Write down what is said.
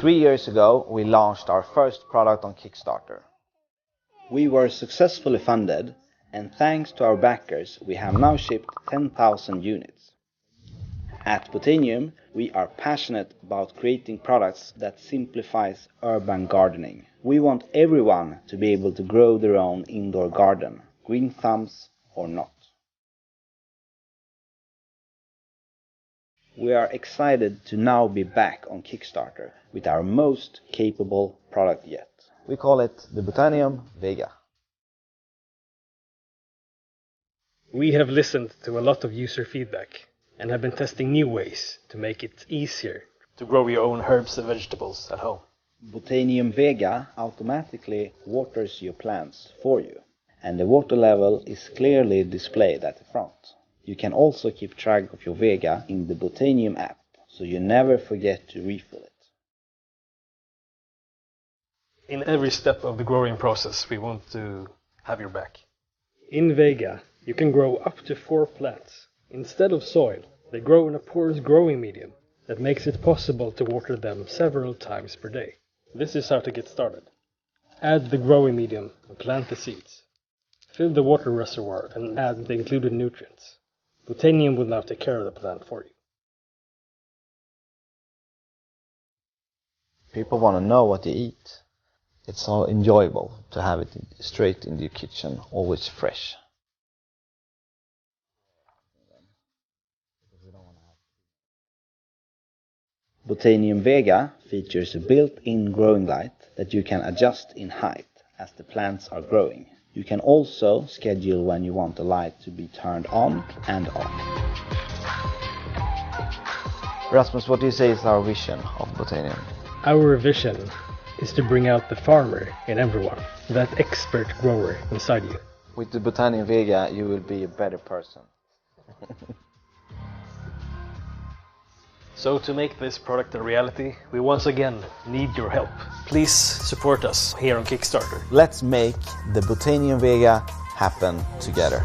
3 years ago, we launched our first product on Kickstarter. We were successfully funded, and thanks to our backers, we have now shipped 10,000 units. At Botanium, we are passionate about creating products that simplifies urban gardening. We want everyone to be able to grow their own indoor garden, green thumbs or not. We are excited to now be back on Kickstarter with our most capable product yet. We call it the Botanium Vega. We have listened to a lot of user feedback and have been testing new ways to make it easier to grow your own herbs and vegetables at home. Botanium Vega automatically waters your plants for you, and the water level is clearly displayed at the front. You can also keep track of your Vega in the Botanium app, so you never forget to refill it. In every step of the growing process, we want to have your back. In Vega, you can grow up to 4 plants. Instead of soil, they grow in a porous growing medium that makes it possible to water them several times per day. This is how to get started. Add the growing medium and plant the seeds. Fill the water reservoir and add the included nutrients. Botanium will now take care of the plant for you. People want to know what you eat. It's so enjoyable to have it straight in your kitchen, always fresh. Botanium Vega features a built-in growing light that you can adjust in height as the plants are growing. You can also schedule when you want the light to be turned on and off. Rasmus, what do you say is our vision of Botanium? Our vision is to bring out the farmer in everyone, that expert grower inside you. With the Botanium Vega, you will be a better person. So to make this product a reality, we once again need your help. Please support us here on Kickstarter. Let's make the Botanium Vega happen together.